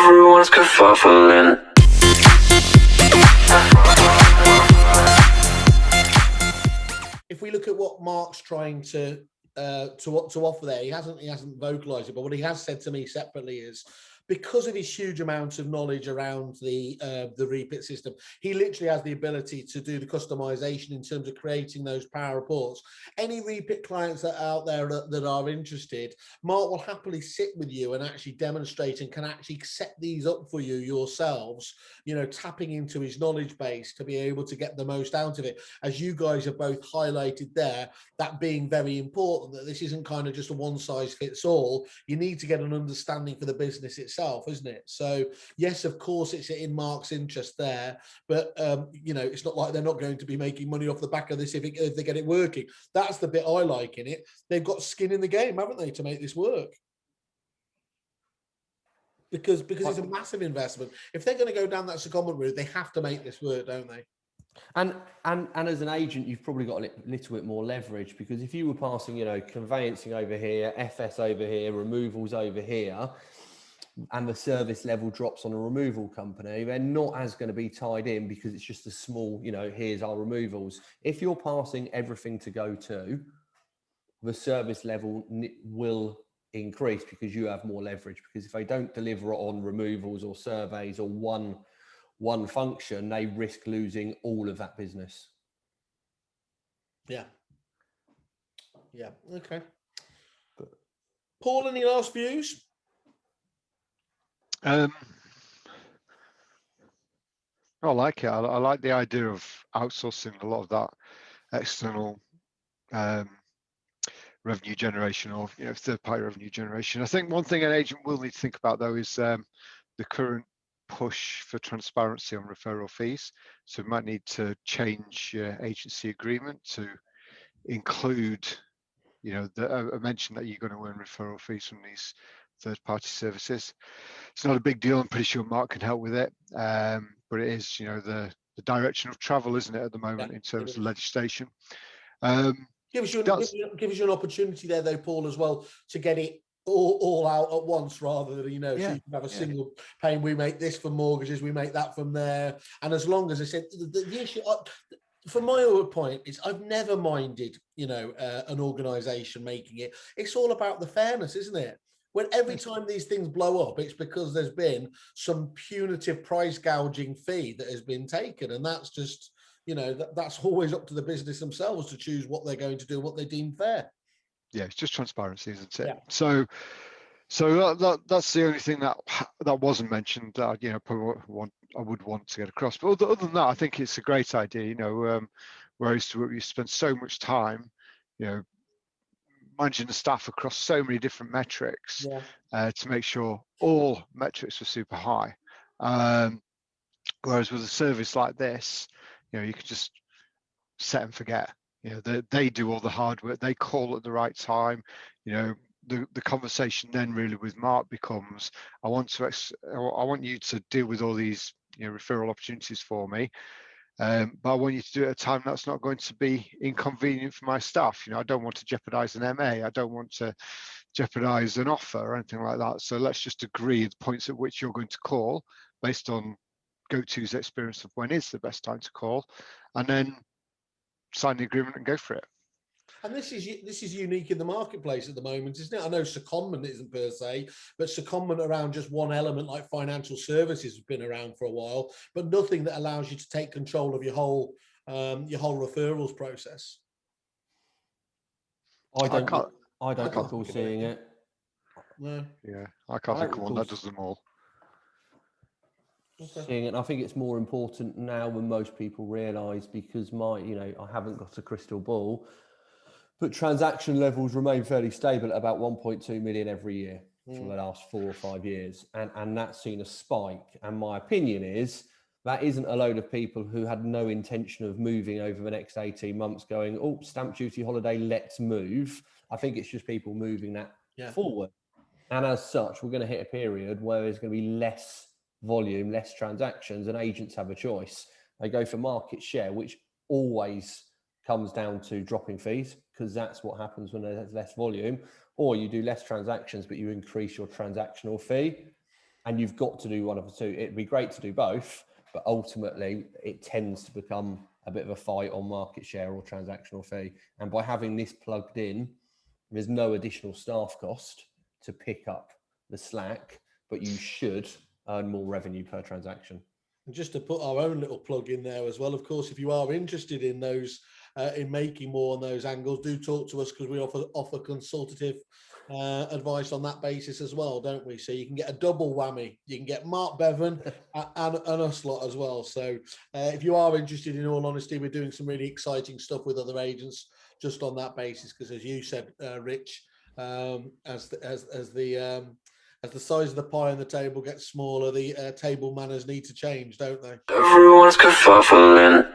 Everyone's kerfuffling. If we look at what Mark's trying to offer there, he hasn't vocalized it, but what he has said to me separately is, because of his huge amount of knowledge around the repeat system, he literally has the ability to do the customization in terms of creating those power reports. Any repeat clients that are out there that are interested, Mark will happily sit with you and actually demonstrate and can actually set these up for you yourselves, tapping into his knowledge base to be able to get the most out of it. As you guys have both highlighted there, that being very important, that this isn't kind of just a one size fits all. You need to get an understanding for the business itself, isn't it? So yes, of course, it's in Mark's interest there, but it's not like they're not going to be making money off the back of this if they get it working. That's the bit I like in it. They've got skin in the game, haven't they, to make this work? Because it's a massive investment. If they're going to go down that secondment route, they have to make this work, don't they? And as an agent, you've probably got a little bit more leverage, because if you were passing, conveyancing over here, FS over here, removals over here, and the service level drops on a removal company, they're not as going to be tied in because it's just a small, here's our removals. If you're passing everything to GOTO, the service level will increase because you have more leverage. Because if they don't deliver on removals or surveys or one function, they risk losing all of that business. Yeah. Okay. Paul, any last views? I like it. I like the idea of outsourcing a lot of that external revenue generation, or third-party revenue generation. I think one thing an agent will need to think about, though, is the current push for transparency on referral fees. So we might need to change your agency agreement to include, I mentioned that you're going to earn referral fees from these third-party services. It's not a big deal. I'm pretty sure Mark can help with it, but it is, the direction of travel, isn't it, at the moment, in terms of legislation. Gives you an opportunity there, though, Paul, as well, to get it all out at once, rather than so you can have a single paying. We make this for mortgages, we make that from there, and as long as I said, the issue from my own point is, I've never minded an organisation making it. It's all about the fairness, isn't it? When every time these things blow up, it's because there's been some punitive price gouging fee that has been taken, and that's just that's always up to the business themselves to choose what they're going to do, what they deem fair. Yeah, it's just transparency, isn't it? Yeah. So that's the only thing that wasn't mentioned that probably I would want to get across. But other than that, I think it's a great idea. Whereas we spend so much time, managing the staff across so many different metrics to make sure all metrics are super high. Whereas with a service like this, you can just set and forget. They do all the hard work. They call at the right time. The conversation then really with Mark becomes, I want you to deal with all these referral opportunities for me, but I want you to do it at a time that's not going to be inconvenient for my staff. I don't want to jeopardize an MA. I don't want to jeopardize an offer or anything like that. So let's just agree the points at which you're going to call based on GOTO's experience of when is the best time to call, and then sign the agreement and go for it. And this is unique in the marketplace at the moment, isn't it? I know secondment isn't per se, but secondment around just one element like financial services has been around for a while, but nothing that allows you to take control of your whole referrals process. I don't recall seeing it. No. Yeah, I can't think of one that does them all. Okay. Seeing it, and I think it's more important now than most people realise, because I haven't got a crystal ball, but transaction levels remain fairly stable at about 1.2 million every year for the last 4 or 5 years, and that's seen a spike. And my opinion is that isn't a load of people who had no intention of moving over the next 18 months going, oh, stamp duty holiday, let's move. I think it's just people moving that forward. And as such, we're going to hit a period where there's going to be less volume, less transactions, and agents have a choice. They go for market share, which always comes down to dropping fees, because that's what happens when there's less volume, or you do less transactions but you increase your transactional fee. and you've got to do one of the two. It'd be great to do both, but ultimately it tends to become a bit of a fight on market share or transactional fee. And by having this plugged in, there's no additional staff cost to pick up the slack, but you should earn more revenue per transaction. And just to put our own little plug in there as well, of course, if you are interested in those, in making more on those angles, do talk to us, because we offer consultative advice on that basis as well, don't we? So you can get a double whammy. You can get Mark Bevan and us lot as well. So if you are interested, in all honesty, we're doing some really exciting stuff with other agents just on that basis, because as you said, Rich, as the size of the pie on the table gets smaller, the table manners need to change, don't they? Everyone's kerfuffling.